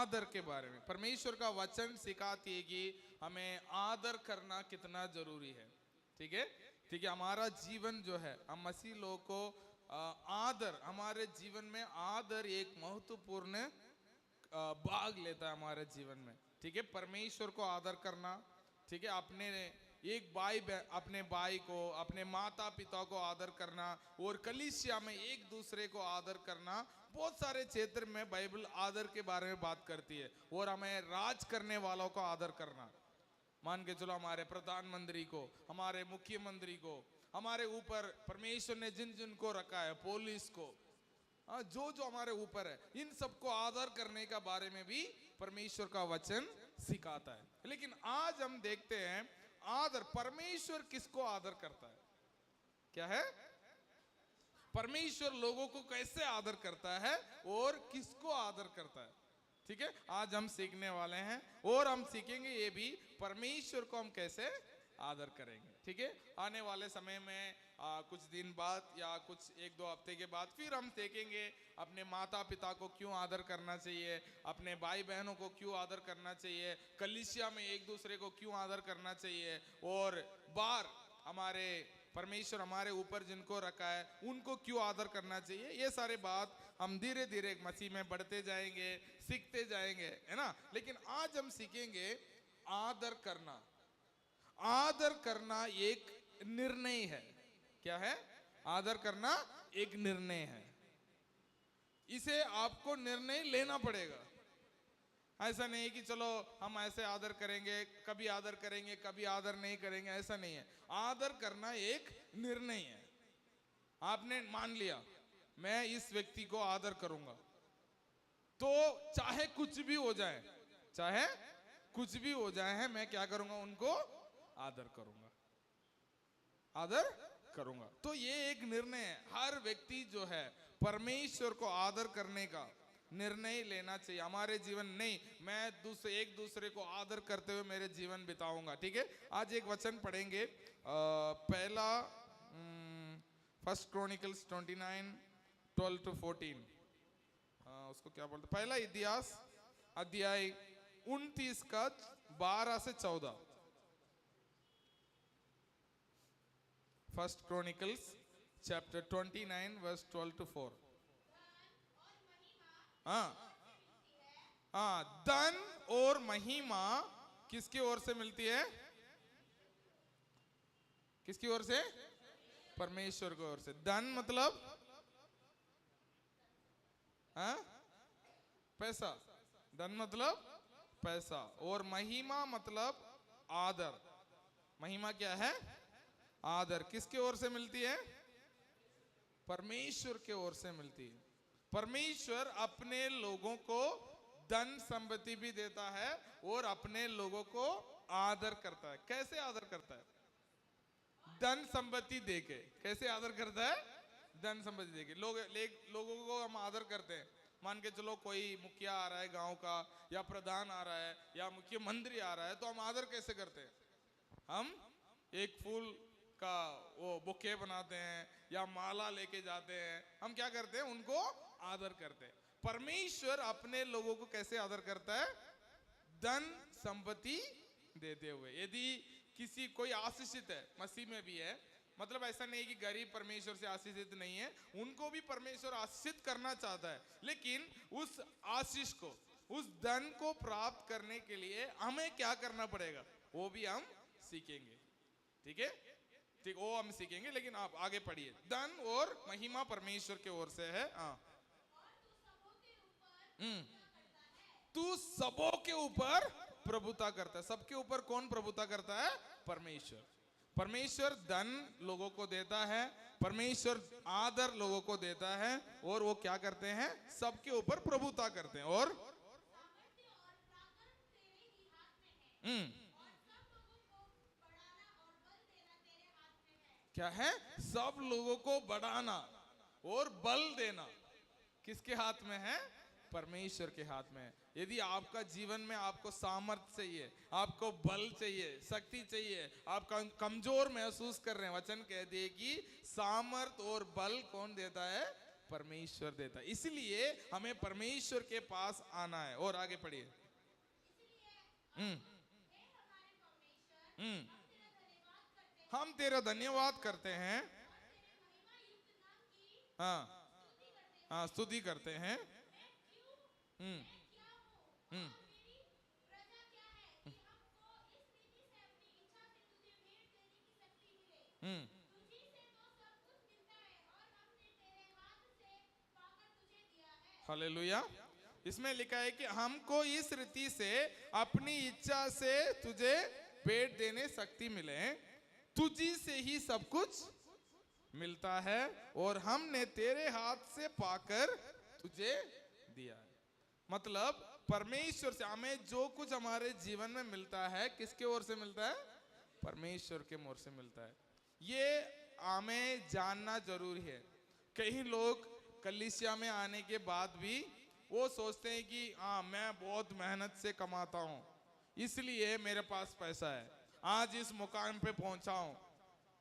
आदर के बारे में। परमेश्वर का वचन सिखाती है कि हमें आदर करना कितना जरूरी है। ठीक है, ठीक है। हमारा जीवन जो है, हम मसीह लोगों को आदर, हमारे जीवन में आदर एक महत्वपूर्ण भाग लेता है हमारे जीवन में। ठीक है, परमेश्वर को आदर करना। ठीक है, अपने भाई को, अपने माता पिता को आदर करना, और कलीसिया में एक दूसरे को आदर करना। बहुत सारे क्षेत्र में बाइबल आदर के बारे में बात करती है। और हमें राज करने वालों को आदर करना, मान के चलो हमारे प्रधानमंत्री को, हमारे मुख्यमंत्री को, हमारे ऊपर परमेश्वर ने जिन जिन को रखा है, पुलिस को, जो जो हमारे ऊपर है, इन सबको आदर करने का बारे में भी परमेश्वर का वचन सिखाता है। लेकिन आज हम देखते हैं आदर, परमेश्वर किसको आदर करता है, क्या है? परमेश्वर लोगों को कैसे आदर करता है और किसको आदर करता है। ठीक है, आज हम सीखने वाले हैं और हम सीखेंगे ये भी परमेश्वर को हम कैसे आदर करेंगे। ठीक है, आने वाले समय में कुछ दिन बाद या कुछ एक दो हफ्ते के बाद फिर हम देखेंगे अपने माता पिता को क्यों आदर करना चाहिए, अपने भाई बहनों को क्यों आदर करना चाहिए, कलीसिया में एक दूसरे को क्यों आदर करना चाहिए, और बाहर हमारे परमेश्वर हमारे ऊपर जिनको रखा है उनको क्यों आदर करना चाहिए। ये सारे बात हम धीरे धीरे मसीह में बढ़ते जाएंगे, सीखते जाएंगे, है ना। लेकिन आज हम सीखेंगे आदर करना। आदर करना एक निर्णय है। क्या है? आदर करना एक निर्णय है। इसे आपको निर्णय लेना पड़ेगा। ऐसा नहीं कि चलो हम ऐसे आदर करेंगे, कभी आदर करेंगे, कभी आदर नहीं करेंगे, ऐसा नहीं है। आदर करना एक निर्णय है। आपने मान लिया मैं इस व्यक्ति को आदर करूंगा, तो चाहे कुछ भी हो जाए, चाहे कुछ भी हो जाए, मैं क्या करूंगा? उनको आदर करूंगा, आदर करूंगा। तो ये एक निर्णय है। हर व्यक्ति जो है परमेश्वर को आदर करने का निर्णय लेना चाहिए। हमारे जीवन नहीं, मैं एक दूसरे को आदर करते हुए मेरे जीवन बिताऊंगा। ठीक है, आज एक वचन पढ़ेंगे, पहला फर्स्ट क्रॉनिकल्स 29:12-14। उसको क्या बोलते, पहला इतिहास अध्याय 29 का 12 से 14। First Chronicles chapter 29 verse 12-4। धन और महिमा किसकी ओर से मिलती है? किसकी ओर से? परमेश्वर की ओर से। धन मतलब पैसा, धन मतलब पैसा, और महिमा मतलब आदर। महिमा क्या है? आदर। किसके ओर से मिलती है? परमेश्वर के ओर से मिलती है। परमेश्वर अपने लोगों को धन संपत्ति भी देता है और अपने लोगों को आदर करता है। कैसे आदर करता है? धन संपत्ति देके। कैसे आदर करता है? धन संपत्ति देके। लोगों को हम आदर करते हैं। मान के चलो कोई मुखिया आ रहा है गांव का, या प्रधान आ रहा है, या मुख्यमंत्री आ रहा है, तो हम आदर कैसे करते हैं? हम एक फूल का वो बुके बनाते हैं या माला लेके जाते हैं। हम क्या करते हैं? उनको आदर करते हैं। परमेश्वर अपने लोगों को कैसे आदर करता है? धन संपत्ति देते हुए। यदि किसी कोई आशीषित है, मसीह में भी है, मतलब ऐसा नहीं कि गरीब परमेश्वर से आशीषित नहीं है, उनको भी परमेश्वर आशीषित करना चाहता है। लेकिन उस आशीष को, उस धन को प्राप्त करने के लिए हमें क्या करना पड़ेगा, वो भी हम सीखेंगे। ठीक है, ठीक, वो हम सीखेंगे। लेकिन आप आगे पढ़िए। धन और महिमा परमेश्वर के ओर से है। तू सबों के ऊपर प्रभुता करता है। सबके ऊपर कौन प्रभुता करता है? परमेश्वर। परमेश्वर धन लोगों को देता है, परमेश्वर आदर लोगों को देता है, और वो क्या करते हैं? सबके ऊपर प्रभुता करते हैं। और क्या है? सब लोगों को बढ़ाना और बल देना किसके हाथ में है? परमेश्वर के हाथ में है। यदि आपका जीवन में आपको सामर्थ्य चाहिए, आपको बल चाहिए, शक्ति चाहिए, आप कमजोर महसूस कर रहे हैं, वचन कहती है कि सामर्थ्य और बल कौन देता है? परमेश्वर देता है। इसलिए हमें परमेश्वर के पास आना है। और आगे पढ़िए। हम्म हम्म हम तेरा धन्यवाद करते हैं। हाँ हाँ, स्तुति करते हैं। हम्म हम्म हम्म हालेलुया। इसमें लिखा है कि हमको इस रीति से अपनी इच्छा से तुझे भेंट देने शक्ति मिले, तुझी से ही सब कुछ मिलता है और हमने तेरे हाथ से पाकर तुझे दिया है। मतलब परमेश्वर से हमें जो कुछ हमारे जीवन में मिलता है, किसके ओर से मिलता है? परमेश्वर के ओर से मिलता है। ये हमें जानना जरूरी है। कई लोग कलीसिया में आने के बाद भी वो सोचते हैं कि हाँ, मैं बहुत मेहनत से कमाता हूँ, इसलिए मेरे पास पैसा है, आज इस मुकाम पे पहुंचा हूँ,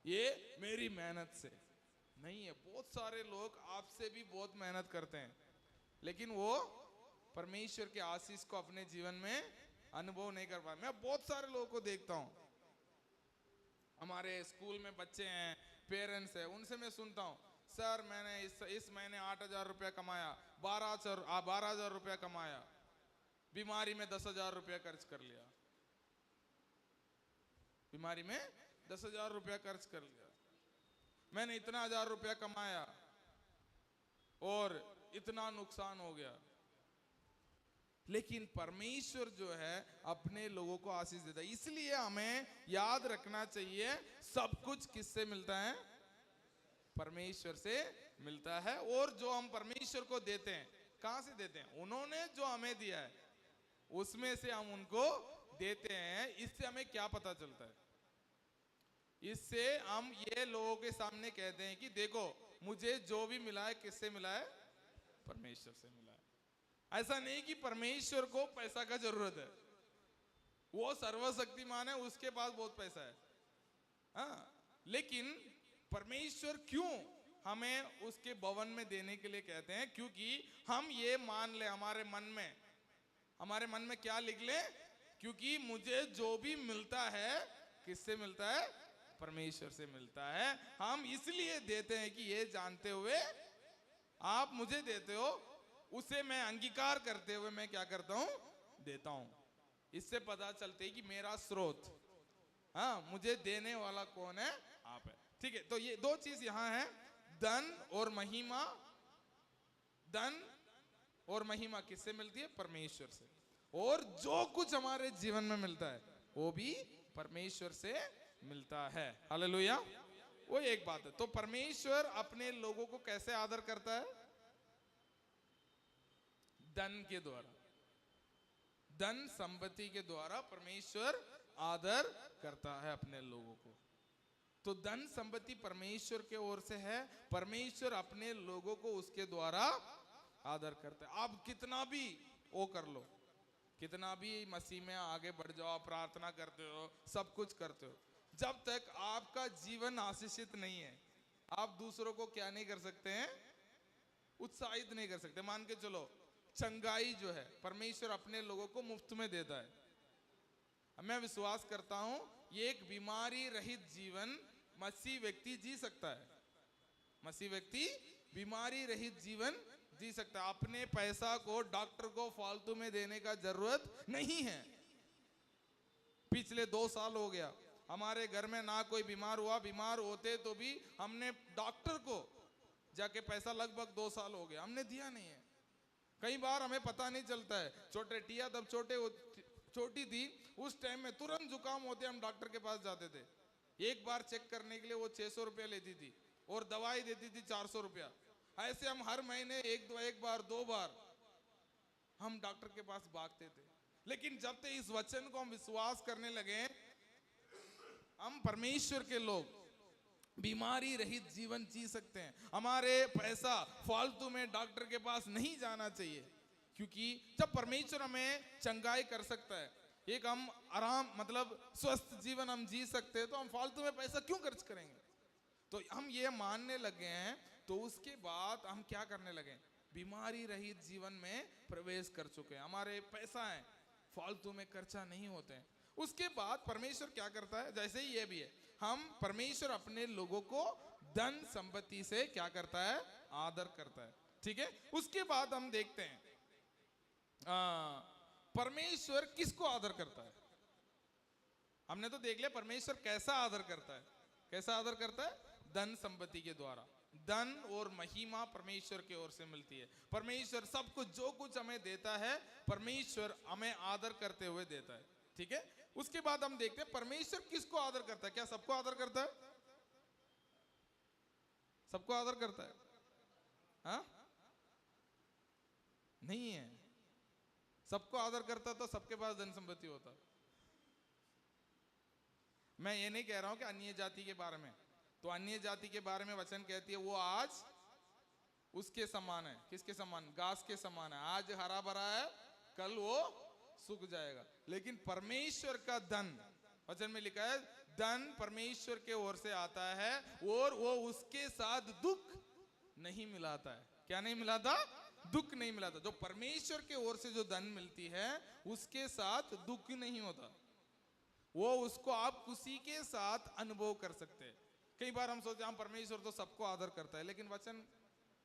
ये मेरी मेहनत से नहीं है। बहुत सारे लोग आपसे भी बहुत मेहनत करते हैं, लेकिन वो परमेश्वर के आशीष को अपने जीवन में अनुभव नहीं कर पाए। मैं बहुत सारे लोगों को देखता हूँ, हमारे स्कूल में बच्चे हैं, पेरेंट्स हैं, उनसे मैं सुनता हूँ, सर मैंने इस महीने 8,000 रुपया कमाया, 12,000 रुपया कमाया, बीमारी में 10,000 रुपया खर्च कर लिया, बीमारी में 10,000 रुपया खर्च कर लिया, मैंने इतना 1,000 रुपया कमाया और इतना नुकसान हो गया। लेकिन परमेश्वर जो है अपने लोगों को आशीष देता है। इसलिए हमें याद रखना चाहिए, सब कुछ किससे मिलता है? परमेश्वर से मिलता है। और जो हम परमेश्वर को देते हैं, कहां से देते हैं? उन्होंने जो हमें दिया है उसमें से हम उनको देते हैं। इससे हमें क्या पता चलता है? इससे हम ये लोगों के सामने कहते हैं कि देखो, मुझे जो भी मिला है किससे मिला है? परमेश्वर से मिला है। ऐसा नहीं कि परमेश्वर को पैसा का जरूरत है, वो सर्वशक्तिमान है, उसके पास बहुत पैसा है। हाँ, लेकिन परमेश्वर क्यों हमें उसके भवन में देने के लिए कहते हैं? क्योंकि हम ये मान ले, हमारे मन में क्या लिख ले? क्योंकि मुझे जो भी मिलता है किससे मिलता है? परमेश्वर से मिलता है। हम इसलिए देते हैं कि ये जानते हुए आप मुझे देते हो, उसे मैं अंगीकार करते हुए मैं क्या करता हूं? देता हूं। इससे पता चलते है कि मेरा स्रोत, हाँ, मुझे देने वाला कौन है? आप है। ठीक है, तो ये दो चीज यहां है, धन और महिमा। धन और महिमा किससे मिलती है? परमेश्वर से। और जो कुछ हमारे जीवन में मिलता है वो भी परमेश्वर से मिलता है। हालेलुया। वो एक बात है। तो परमेश्वर अपने लोगों को कैसे आदर करता है? धन के द्वारा, धन संपत्ति के द्वारा परमेश्वर आदर करता है अपने लोगों को। तो धन संपत्ति परमेश्वर के ओर से है, परमेश्वर अपने लोगों को उसके द्वारा आदर करता है। आप कितना भी वो कर लो, कितना भी मसीह में आगे बढ़ जाओ, प्रार्थना करते हो, सब कुछ करते हो, जब तक आपका जीवन आशीषित नहीं है, आप दूसरों को क्या नहीं कर सकते हैं? उत्साहित नहीं कर सकते। मान के चलो, चंगाई जो है परमेश्वर अपने लोगों को मुफ्त में देता है। मैं विश्वास करता हूं ये एक बीमारी रहित जीवन मसीह व्यक्ति जी सकता है। मसीह व्यक्ति बीमारी रहित जीवन जी सकता है। अपने पैसा को डॉक्टर को फालतू में देने का जरूरत नहीं है। पिछले 2 साल हो गया हमारे घर में ना कोई बीमार हुआ, बीमार होते तो भी हमने डॉक्टर को जाके पैसा लगभग 2 साल हो गया हमने दिया नहीं है। कई बार हमें पता नहीं चलता है, छोटे टिया तब छोटी थी, उस टाइम में तुरंत जुकाम होते हम डॉक्टर के पास जाते थे। एक बार चेक करने के लिए वो 600 रुपया लेती थी और दवाई देती थी 400 रुपया। ऐसे हम हर महीने एक बार 2 बार हम डॉक्टर के पास भागते थे। लेकिन जब तक इस वचन को हम विश्वास करने लगे, हम परमेश्वर के लोग बीमारी रहित जीवन जी सकते हैं। हमारे पैसा फालतू में डॉक्टर के पास नहीं जाना चाहिए, क्योंकि जब परमेश्वर हमें चंगाई कर सकता है, एक हम आराम मतलब स्वस्थ जीवन हम जी सकते हैं, तो हम फालतू में पैसा क्यों खर्च करेंगे? तो हम ये मानने लगे हैं तो उसके बाद हम क्या करने लगे, बीमारी रहित जीवन में प्रवेश कर चुके हैं। हमारे पैसा है, फालतू में खर्चा नहीं होते हैं। उसके बाद परमेश्वर क्या करता है, जैसे ही ये भी है, हम परमेश्वर अपने लोगों को धन संपत्ति से क्या करता है, आदर करता है। ठीक है, उसके बाद हम देखते हैं परमेश्वर किसको आदर करता है। हमने तो देख लिया परमेश्वर कैसा आदर करता है। कैसा आदर करता है, धन संपत्ति के द्वारा। धन और महिमा परमेश्वर की ओर से मिलती है। परमेश्वर सब कुछ, जो कुछ हमें देता है, परमेश्वर हमें आदर करते हुए देता है। ठीक है, उसके बाद हम देखते हैं परमेश्वर किसको आदर करता है। क्या सबको आदर करता है? सबको आदर करता है? हाँ, नहीं है। सबको आदर करता तो सबके पास धन संपत्ति होता। मैं ये नहीं कह रहा हूं कि अन्य जाति के बारे में, तो अन्य जाति के बारे में वचन कहती है वो आज उसके समान है। किसके समान? घास के समान है। आज हरा भरा है, कल वो सूख जाएगा। लेकिन परमेश्वर का धन, वचन में लिखा है, धन परमेश्वर के ओर से आता है और वो उसके साथ दुख नहीं मिलाता है। क्या नहीं मिलाता? दुख नहीं मिलाता। जो परमेश्वर के ओर से जो धन मिलती है उसके साथ दुख नहीं होता। वो उसको आप खुशी के साथ अनुभव कर सकते हैं। कई बार हम सोचते हैं हम परमेश्वर तो सबको आदर करता है, लेकिन वचन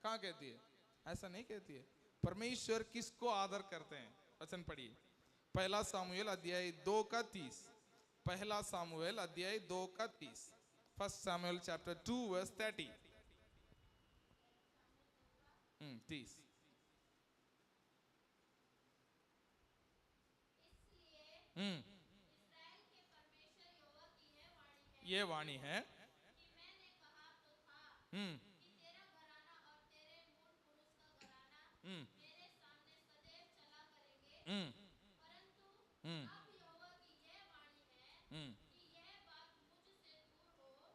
कहाँ कहती है? ऐसा नहीं कहती है। परमेश्वर किसको आदर करते हैं? वचन पढ़िए, पहला सामुएल अध्याय 2 का 30। पहला सामुएल अध्याय 2 का 30। First Samuel chapter 2 verse 30। 30। ये वाणी है। हम्म हम्म हम्म हम्म हम्म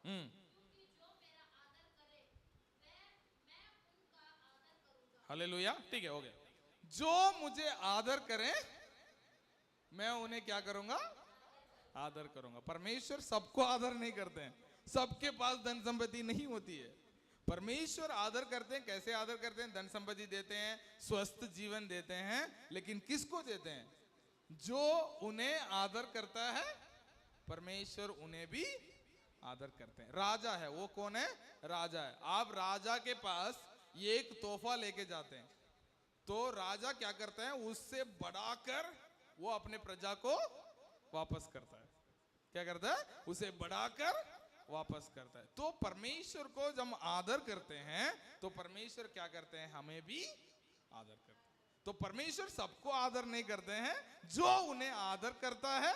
हम्म हालेलुया। ठीक है, हो गया। जो मुझे आदर करें मैं उन्हें क्या करूंगा? आदर करूंगा। परमेश्वर सबको आदर नहीं करते हैं। सबके पास धन संपत्ति नहीं होती है। परमेश्वर आदर करते हैं। कैसे आदर करते हैं? धन संपत्ति देते हैं, स्वस्थ जीवन देते हैं, लेकिन किसको देते हैं? जो उन्हें आदर करता है परमेश्वर उन्हें भी आदर करते हैं। राजा है, वो कौन है? राजा है। आप राजा के पास ये एक तोहफा लेके जाते हैं तो राजा क्या करता है? उससे बढ़ाकर वो अपने प्रजा को वापस करता है। क्या करता है? उसे बढ़ाकर वापस करता है। तो परमेश्वर को जब हम आदर करते हैं तो परमेश्वर क्या करते हैं? हमें भी आदर करते हैं। तो परमेश्वर सबको आदर नहीं करते हैं। जो उन्हें आदर करता है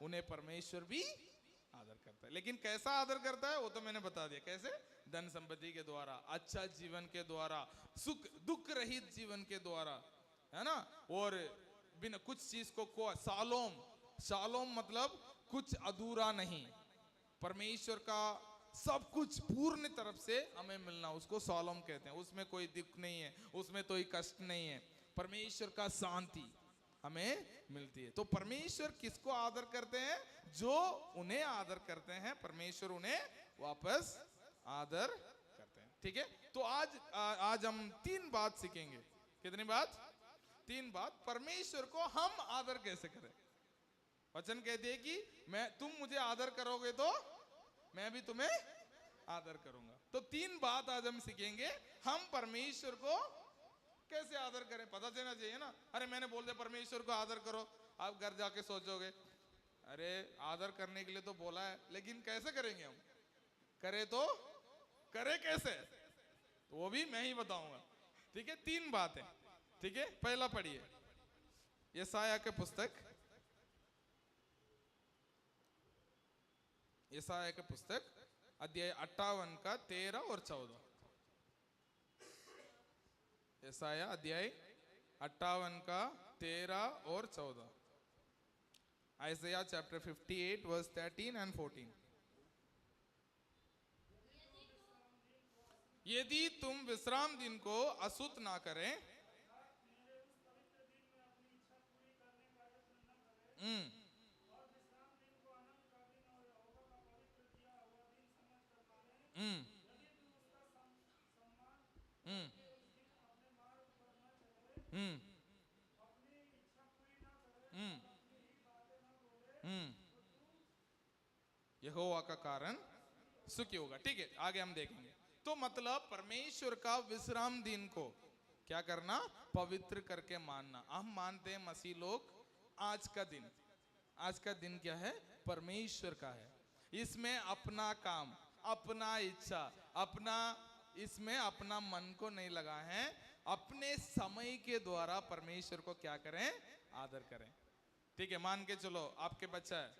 उन्हें परमेश्वर भी आदर करता है। लेकिन कैसा आदर करता है वो तो मैंने बता दिया। कैसे? धन संपत्ति के द्वारा, अच्छा जीवन के द्वारा, सुख दुख रहित जीवन के द्वारा, है ना। और बिना कुछ चीज को शालोम, शालोम मतलब कुछ अधूरा नहीं। परमेश्वर का सब कुछ पूर्ण तरफ से हमें मिलना, उसको शालोम कहते हैं। उसमें कोई दुख नहीं है, उसमें कोई कष्ट नहीं है। परमेश्वर का शांति हमें मिलती है। तो परमेश्वर किसको आदर करते हैं? जो उन्हें आदर करते हैं परमेश्वर उन्हें वापस आदर करते हैं। ठीक है, तो आज हम 3 बात सीखेंगे। कितनी बात? 3 बात। परमेश्वर को हम आदर कैसे करें। वचन कहती है कि तुम मुझे आदर करोगे तो मैं भी तुम्हें आदर करूंगा। तो 3 बात आज हम सीखेंगे। हम परमेश्वर को कैसे आदर करें, पता चलना चाहिए ना। अरे मैंने बोल दिया परमेश्वर को आदर करो, आप घर जाके सोचोगे अरे आदर करने के लिए तो बोला है, लेकिन कैसे करेंगे हम? करे कैसे, तो वो भी मैं ही बताऊंगा। ठीक है, 3 बातें। ठीक है, पहला पढ़िए यशायाह के पुस्तक, यशायाह के पुस्तक अध्याय 58 का 13 और 14। यशायाह अध्याय 58 का 13 और 14। Isaiah chapter 58 verse 13 and 14। यदि तुम विश्राम दिन को अशुद्ध ना करें, यहोवा का कारण सुखी होगा। ठीक है, आगे हम देखेंगे। तो मतलब परमेश्वर का विश्राम दिन को क्या करना, पवित्र करके मानना। हम मानते हैं मसीह लोग आज का दिन क्या है, परमेश्वर का है। इसमें अपना काम, अपना इच्छा, इसमें अपना मन को नहीं लगा है। अपने समय के द्वारा परमेश्वर को क्या करें, आदर करें। ठीक है, मान के चलो आपके बच्चा है,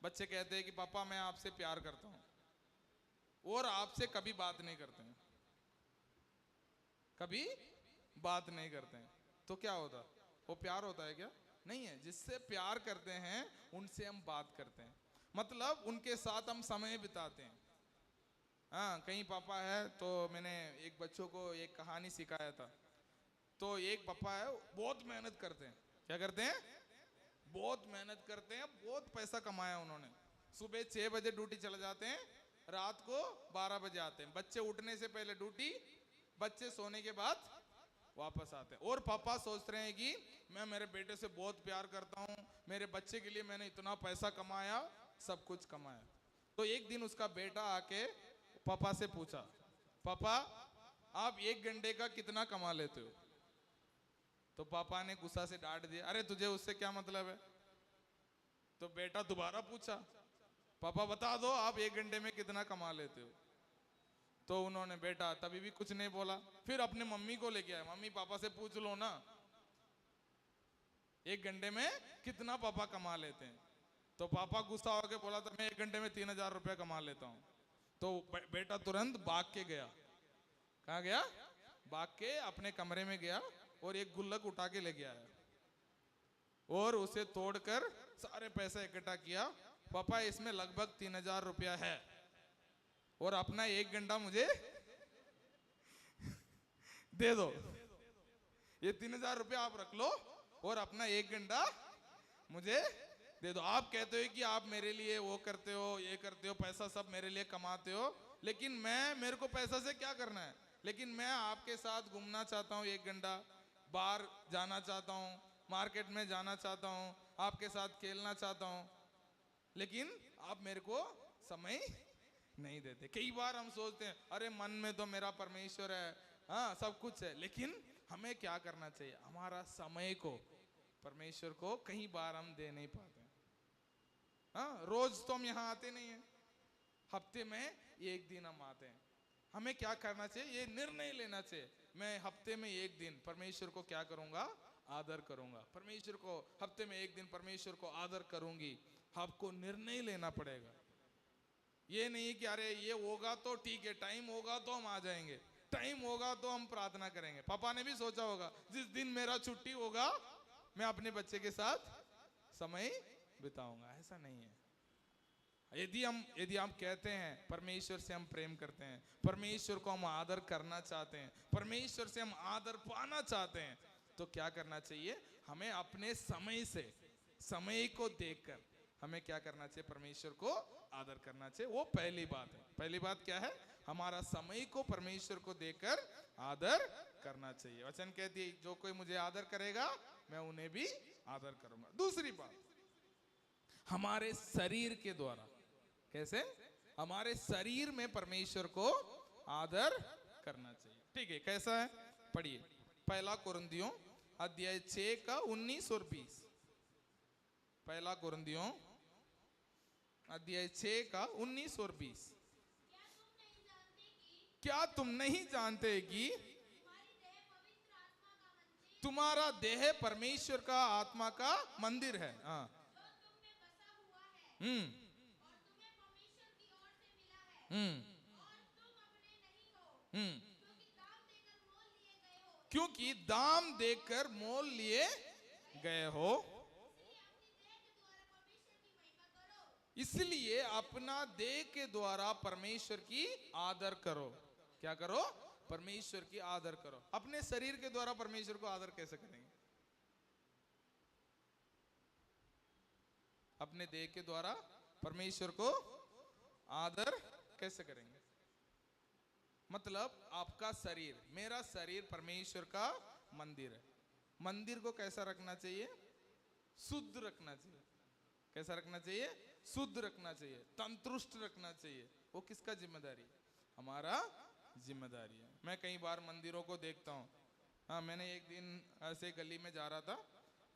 बच्चे कहते हैं कि पापा मैं आपसे प्यार करता हूं, और आपसे कभी बात नहीं करते हैं, कभी बात नहीं करते हैं, तो क्या होता, वो प्यार होता है क्या? नहीं है। जिससे प्यार करते हैं उनसे हम बात करते हैं, मतलब उनके साथ हम समय बिताते हैं। हाँ, कहीं पापा है तो मैंने एक बच्चों को एक कहानी सिखाया था। तो एक पापा है, बहुत मेहनत करते हैं। क्या करते हैं? बहुत मेहनत करते हैं, बहुत पैसा कमाया उन्होंने। सुबह 6 बजे ड्यूटी चले जाते हैं, रात को 12 बजे आते हैं। बच्चे उठने से पहले ड्यूटी, बच्चे सोने के बाद वापस आते हैं। और पापा सोच रहे हैं कि मैं मेरे बेटे से बहुत प्यार करता हूँ, मेरे बच्चे के लिए मैंने इतना पैसा कमाया, सब कुछ कमाया। तो एक दिन उसका बेटा आके पापा से पूछा, पापा आप 1 घंटे का कितना कमा लेते हो? तो पापा ने गुस्सा से डांट दिया, अरे तुझे उससे क्या मतलब है? तो बेटा दोबारा पूछा, पापा बता दो आप 1 घंटे में कितना कमा लेते हो? तो उन्होंने, बेटा तभी भी कुछ नहीं बोला। फिर अपने मम्मी को लेके आए, मम्मी पापा से पूछ लो ना 1 घंटे में कितना पापा कमा लेते हैं। तो पापा गुस्सा होकर बोला था, मैं 1 घंटे में 3000 रुपया कमा लेता हूँ। तो बेटा तुरंत भाग के गया। कहाँ गया? भाग के अपने कमरे में गया और एक गुल्लक उठा के ले गया है, और उसे तोड़कर सारे पैसा इकट्ठा किया। पापा इसमें लगभग 3000 रुपया है, और अपना 1 घंटा मुझे दे दो। ये 3000 रुपया आप रख लो और अपना 1 घंटा मुझे दे दो। आप कहते हो कि आप मेरे लिए वो करते हो, ये करते हो, पैसा सब मेरे लिए कमाते हो, लेकिन मेरे को पैसा से क्या करना है? लेकिन मैं आपके साथ घूमना चाहता हूँ 1 घंटा, बाहर जाना चाहता हूँ, मार्केट में जाना चाहता हूँ, आपके साथ खेलना चाहता हूँ, लेकिन आप मेरे को समय नहीं देते। कई बार हम सोचते हैं, अरे मन में तो मेरा परमेश्वर है, हाँ सब कुछ है, लेकिन हमें क्या करना चाहिए? हमारा समय को परमेश्वर को कई बार हम दे नहीं पाते। हाँ, रोज तो हम यहाँ आते नहीं है, हफ्ते में 1 दिन हम आते हैं। हमें क्या करना चाहिए? ये निर्णय लेना चाहिए, मैं हफ्ते में 1 दिन परमेश्वर को क्या करूंगा? आदर करूंगा। परमेश्वर को हफ्ते में 1 दिन परमेश्वर को आदर करूंगी। आपको निर्णय लेना पड़ेगा। ये नहीं कि अरे ये होगा तो ठीक है, टाइम होगा तो हम आ जाएंगे, टाइम होगा तो हम प्रार्थना करेंगे। पापा ने भी सोचा होगा, जिस दिन मेरा छुट्टी होगा मैं अपने बच्चे के साथ समय बिताऊंगा। ऐसा नहीं है। यदि हम कहते हैं परमेश्वर से हम प्रेम करते हैं, परमेश्वर को हम आदर करना चाहते हैं, परमेश्वर से हम आदर पाना चाहते हैं, तो क्या करना चाहिए? हमें अपने समय को देखकर हमें क्या करना चाहिए? परमेश्वर को आदर करना चाहिए। वो पहली बात है। पहली बात क्या है? हमारा समय को परमेश्वर को देकर आदर करना चाहिए। वचन कहती है, जो कोई मुझे आदर करेगा मैं उन्हें भी आदर करूंगा। दूसरी बात, हमारे शरीर के द्वारा। कैसे? हमारे शरीर में परमेश्वर को आदर करना चाहिए। ठीक है, कैसा है? पढ़िए, 1 कुरिन्थियों अध्याय 6 का 19 और 20। 1 कुरिन्थियों अध्याय 6 का 19 और 20। क्या तुम नहीं जानते कि तुम्हारा देह परमेश्वर का आत्मा का मंदिर है? हाँ, क्योंकि दाम देकर मोल लिए गए हो, इसलिए अपना देह के द्वारा परमेश्वर की आदर करो। क्या करो? परमेश्वर की आदर करो। अपने शरीर के द्वारा परमेश्वर को आदर कैसे करेंगे? अपने देह के द्वारा परमेश्वर को आदर कैसे करेंगे? मतलब आपका शरीर, मेरा शरीर परमेश्वर का मंदिर है। मंदिर को कैसा रखना चाहिए? शुद्ध रखना चाहिए। कैसा रखना चाहिए? शुद्ध रखना चाहिए, तंदुरुस्त रखना चाहिए। वो किसका जिम्मेदारी? हमारा जिम्मेदारी है। मैं कई बार मंदिरों को देखता हूँ। हाँ, मैंने एक दिन ऐसे गली में जा रहा था,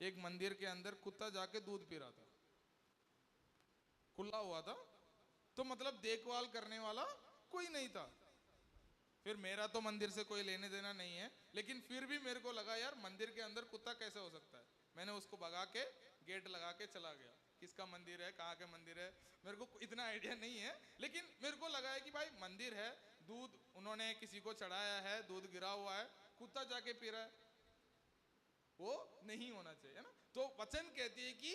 एक मंदिर के अंदर कुत्ता जाके दूध पी रहा था, खुला हुआ था, तो मतलब देखभाल करने वाला कोई नहीं था। फिर मेरा तो मंदिर से कोई लेने देना नहीं है, लेकिन फिर भी मेरे को लगा यार मंदिर के अंदर कुत्ता कैसे हो सकता है। मैंने उसको भगा के गेट लगा के चला गया। किसका मंदिर है, कहाँ के मंदिर है, मेरे को इतना आइडिया नहीं है, लेकिन मेरे को लगा है कि भाई मंदिर है, दूध उन्होंने किसी को चढ़ाया है, दूध गिरा हुआ है, कुत्ता जाके पी रहा है, वो नहीं होना चाहिए, है ना। तो वचन कहती है कि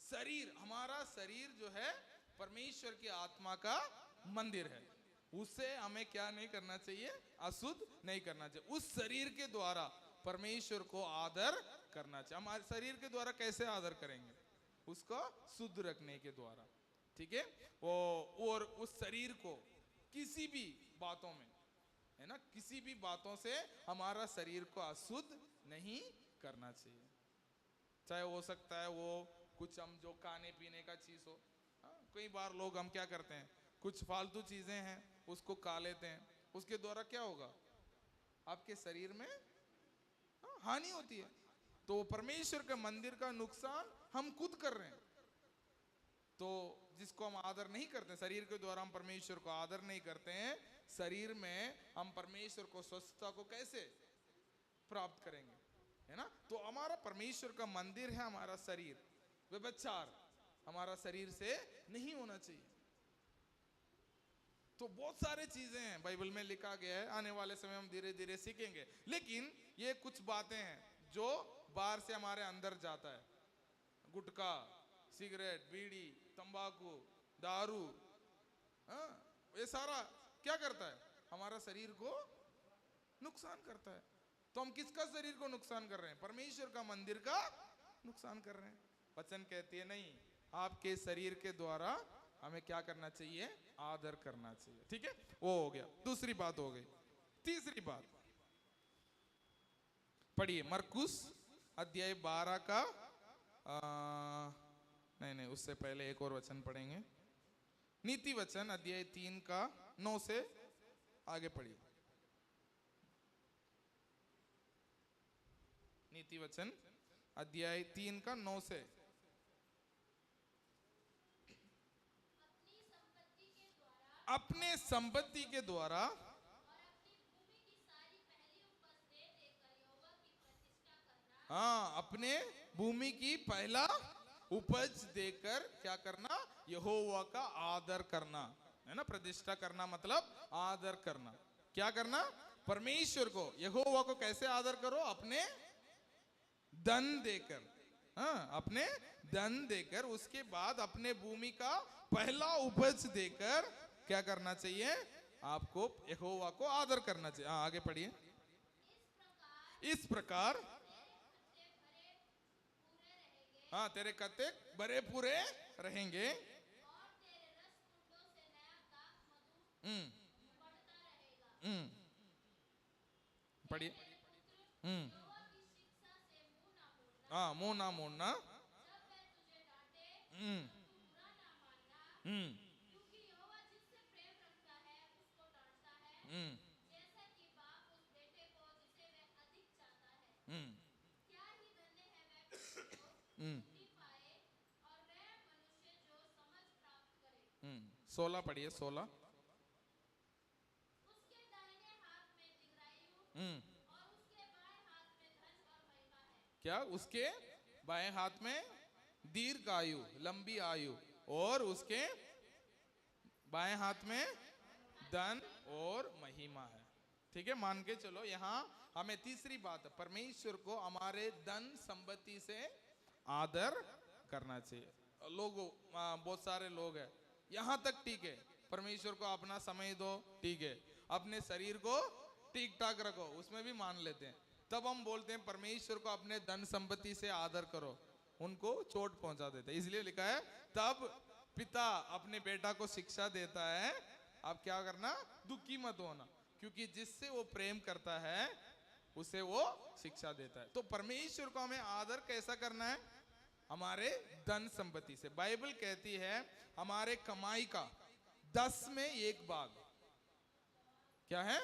शरीर, हमारा शरीर जो है परमेश्वर की आत्मा का मंदिर है, उसे हमें क्या नहीं करना चाहिए? अशुद्ध नहीं करना चाहिए। उस शरीर के द्वारा परमेश्वर को आदर करना चाहिए। हमारे शरीर के द्वारा कैसे आदर करेंगे? उसको शुद्ध रखने के द्वारा, ठीक है। वो और उस शरीर को किसी भी बातों में, है ना, किसी भी बातों से हमारा शरीर को अशुद्ध नहीं करना चाहिए। चाहे हो सकता है वो कुछ हम जो खाने पीने का चीज हो। कई बार लोग हम क्या करते हैं, कुछ फालतू चीजें हैं उसको खा लेते हैं, उसके द्वारा क्या होगा? आपके शरीर में हानि होती है। तो परमेश्वर के मंदिर का नुकसान हम खुद कर रहे हैं। तो जिसको हम आदर नहीं करते, शरीर के द्वारा हम परमेश्वर को आदर नहीं करते हैं, शरीर में हम परमेश्वर को स्वस्थता को कैसे प्राप्त करेंगे, है ना। तो हमारा परमेश्वर का मंदिर है हमारा शरीर। व्यभिचार हमारा शरीर से नहीं होना चाहिए। तो बहुत सारे चीजें हैं बाइबल में लिखा गया है, आने वाले समय हम धीरे धीरे सीखेंगे। लेकिन ये कुछ बातें हैं जो बाहर से हमारे अंदर जाता है। गुटखा, सिगरेट, बीड़ी, तंबाकू, दारू, ये सारा क्या करता है? हमारा शरीर को नुकसान करता है। तो हम किसका शरीर को नुकसान कर रहे हैं? परमेश्वर का मंदिर का नुकसान कर रहे हैं। वचन कहती है नहीं, आपके शरीर के द्वारा हमें क्या करना चाहिए? आदर करना चाहिए, ठीक है। वो हो गया, दूसरी बात हो गई। तीसरी बात पढ़िए, मरकुस अध्याय 12 का नहीं, उससे पहले एक और वचन पढ़ेंगे। नीति वचन अध्याय 3 का 9 से आगे पढ़िए। नीति वचन अध्याय 3 का 9 से। अपने संपत्ति के द्वारा हाँ, अपने भूमि की पहला उपज देकर क्या करना? यहोवा का आदर करना, है ना। प्रतिष्ठा करना मतलब आदर करना। क्या करना? परमेश्वर को, यहोवा को कैसे आदर करो? अपने धन देकर, हाँ, अपने धन देकर, उसके बाद अपने भूमि का पहला उपज देकर क्या करना चाहिए? आपको यहोवा को आदर करना चाहिए। हाँ, आगे पढ़िए। इस प्रकार हाँ, तेरे कत्ते भरे पूरे रहेंगे। पढ़िए। हाँ, मुंह ना मोड़ना। हम्म 16 पढ़िए, 16। क्या? उसके बाएं हाथ में दीर्घ आयु, लंबी आयु, और उसके बाएं हाथ में धन और महिमा है, ठीक है। मान के चलो, यहाँ हमें तीसरी बात, परमेश्वर को हमारे धन संपत्ति से आदर करना चाहिए। लोगों, बहुत सारे लोग हैं, यहाँ तक ठीक है, परमेश्वर को अपना समय दो, ठीक है, अपने शरीर को ठीक ठाक रखो, उसमें भी मान लेते हैं। तब हम बोलते हैं परमेश्वर को अपने धन संपत्ति से आदर करो, उनको चोट पहुंचा देते हैं। इसलिए लिखा है, तब पिता अपने बेटा को शिक्षा देता है, अब क्या करना? दुखी मत होना, क्योंकि जिससे वो प्रेम करता है उसे वो शिक्षा देता है। तो परमेश्वर को हमें आदर कैसा करना है? हमारे धन संपत्ति से। बाइबल कहती है हमारे कमाई का 10 में 1 भाग, क्या है,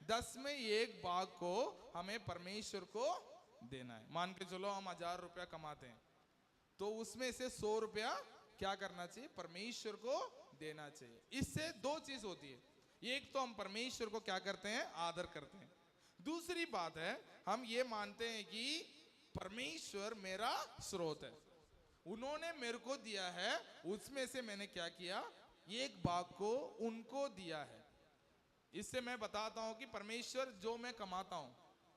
10 में 1 भाग को हमें परमेश्वर को देना है। मान के चलो हम 1000 रुपया कमाते हैं, तो उसमें से 100 रुपया क्या करना चाहिए, परमेश्वर को देना चाहिए। इससे 2 चीज होती है, एक तो हम परमेश्वर को क्या करते हैं, आदर करते हैं। दूसरी बात है हम ये मानते हैं कि परमेश्वर मेरा स्रोत है, उन्होंने मेरे को दिया है, उसमें से मैंने क्या किया, 1 भाग को उनको दिया है। इससे मैं बताता हूं कि परमेश्वर जो मैं कमाता हूं,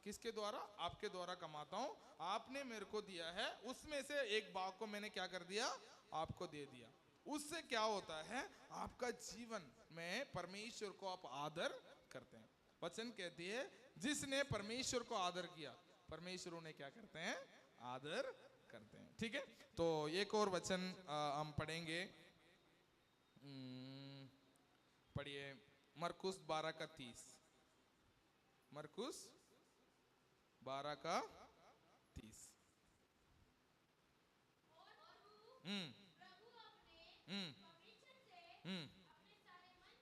किसके द्वारा, आपके द्वारा कमाता हूं, आपने मेरे को दिया है, उसमें से 1 भाग को मैंने क्या कर दिया, आपको दे दिया। उससे क्या होता है, आपका जीवन में परमेश्वर को आप आदर करते हैं। वचन कहती है जिसने परमेश्वर को आदर किया, परमेश्वर उन्हें क्या करते हैं, आदर करते हैं। ठीक है, तो एक और वचन हम पढ़ेंगे, पढ़िए मरकुस 12 का 30, मरकुस 12 का 30।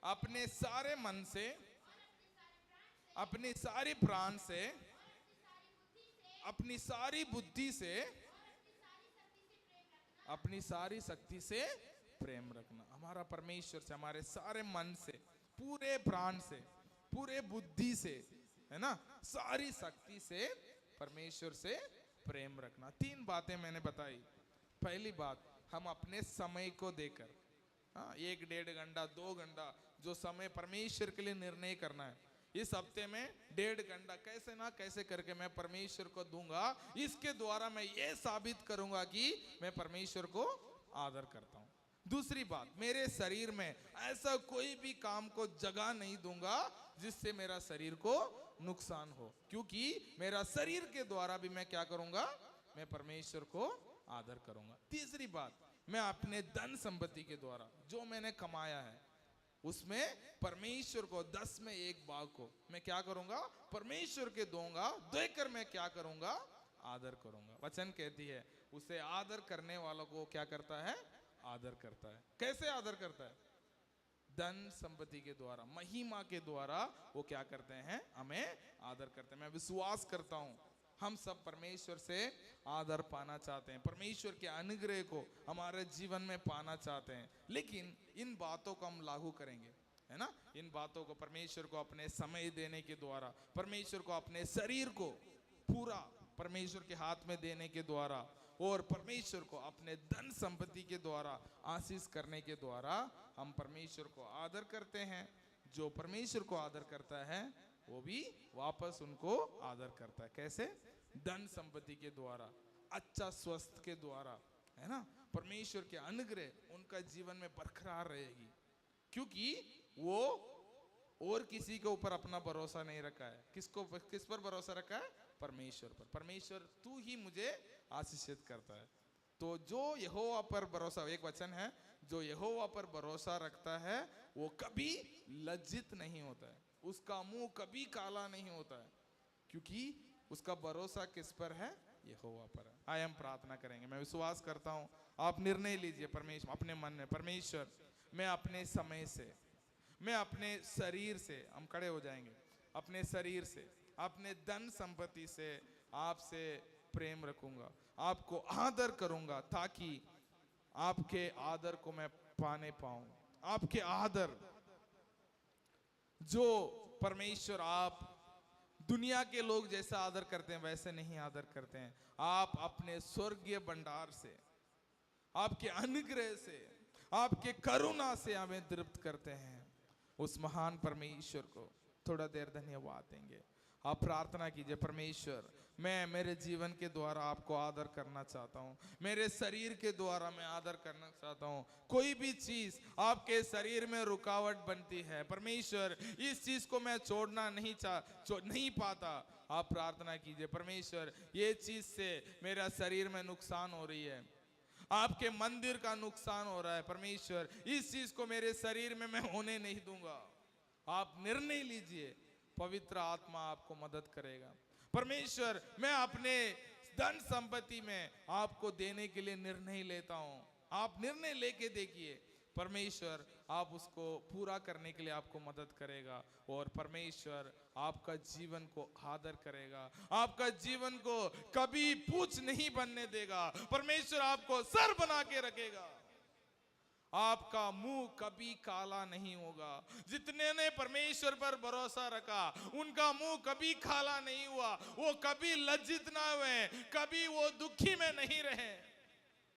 अपने सारे मन से, अपनी सारी प्राण से, अपनी सारी बुद्धि से, अपनी सारी शक्ति से प्रेम रखना। हमारा परमेश्वर से हमारे सारे मन से, पूरे प्राण से, पूरे बुद्धि से, है ना, सारी शक्ति से परमेश्वर से प्रेम रखना। 3 बातें मैंने बताई। पहली बात, हम अपने समय को देकर, हाँ, 1-1.5 घंटा 2 घंटा जो समय परमेश्वर के लिए निर्णय करना है, इस हफ्ते में 1.5 घंटा कैसे ना कैसे करके मैं परमेश्वर को दूंगा, इसके द्वारा मैं ये साबित करूंगा कि मैं परमेश्वर को आदर करता हूं। दूसरी बात, मेरे शरीर में ऐसा कोई भी काम को जगह नहीं दूंगा जिससे मेरा शरीर को नुकसान हो, क्योंकि मेरा शरीर के द्वारा भी मैं क्या करूंगा, मैं परमेश्वर को आदर करूंगा। तीसरी बात, मैं अपने धन संपत्ति के द्वारा जो मैंने कमाया है, उसमें परमेश्वर को 10 में 1 भाग को मैं क्या करूंगा, परमेश्वर के दूंगा, देकर मैं क्या करूंगा, आदर करूंगा। वचन कहती है उसे आदर करने वालों को क्या करता है, आदर करता है। कैसे आदर करता है, धन संपत्ति के द्वारा, महिमा के द्वारा वो क्या करते हैं, हमें आदर करते हैं। मैं विश्वास करता हूं हम सब परमेश्वर से आदर पाना चाहते हैं, परमेश्वर के अनुग्रह को हमारे जीवन में पाना चाहते हैं, लेकिन इन बातों को हम लागू करेंगे, है ना, इन बातों को परमेश्वर को अपने समय देने के द्वारा, परमेश्वर को अपने शरीर को पूरा परमेश्वर के हाथ में देने के द्वारा, और परमेश्वर को अपने धन संपत्ति के द्वारा आशीष करने के द्वारा हम परमेश्वर को आदर करते हैं। जो परमेश्वर को आदर करता है वो भी वापस उनको आदर करता है। कैसे, धन संपत्ति के द्वारा, अच्छा स्वस्थ के द्वारा, है ना, परमेश्वर के अनुग्रह उनका जीवन में बरकरार रहेगी, क्योंकि वो और किसी के ऊपर अपना भरोसा नहीं रखा है। किस पर भरोसा रखा है, परमेश्वर पर। परमेश्वर तू ही मुझे आशीषित करता है। तो जो यहोवा पर भरोसा, एक वचन है, जो यहोवा पर भरोसा रखता है वो कभी लज्जित नहीं होता है, उसका मुंह कभी काला नहीं होता है, क्योंकि उसका भरोसा किस पर है, यहोवा पर है। आइए हम प्रार्थना करेंगे। मैं विश्वास करता हूं आप निर्णय लीजिए परमेश्वर अपने मन में, परमेश्वर मैं अपने समय से, मैं अपने शरीर से, हम खड़े हो जाएंगे, अपने शरीर से, अपने धन संपत्ति से आपसे प्रेम रखूंगा, आपको आदर करूंगा, ताकि आपके आदर को मैं पाने पाऊं। आपके आदर जो परमेश्वर आप दुनिया के लोग जैसा आदर करते हैं वैसे नहीं आदर करते हैं। आप अपने स्वर्गीय भंडार से, आपके अनुग्रह से, आपके करुणा से हमें तृप्त करते हैं। उस महान परमेश्वर को थोड़ा देर धन्यवाद देंगे। आप प्रार्थना कीजिए, परमेश्वर मैं मेरे जीवन के द्वारा आपको आदर करना चाहता हूँ, मेरे शरीर के द्वारा मैं आदर करना चाहता हूँ। कोई भी चीज आपके शरीर में रुकावट बनती है परमेश्वर, इस चीज को मैं छोड़ना नहीं पाता। आप प्रार्थना कीजिए, परमेश्वर ये चीज से मेरा शरीर में नुकसान हो रही है, आपके मंदिर का नुकसान हो रहा है, परमेश्वर इस चीज को मेरे शरीर में मैं होने नहीं दूंगा। आप निर्णय लीजिए, पवित्र आत्मा आपको मदद करेगा। परमेश्वर मैं अपने धन संपत्ति में आपको देने के लिए निर्णय लेता हूं, आप निर्णय लेके देखिए, परमेश्वर आप उसको पूरा करने के लिए आपको मदद करेगा और परमेश्वर आपका जीवन को आदर करेगा, आपका जीवन को कभी पूछ नहीं बनने देगा, परमेश्वर आपको सर बना के रखेगा, आपका मुंह कभी काला नहीं होगा। जितने ने परमेश्वर पर भरोसा रखा उनका मुंह कभी काला नहीं हुआ, वो कभी लज्जित ना हुए, कभी वो दुखी में नहीं रहे।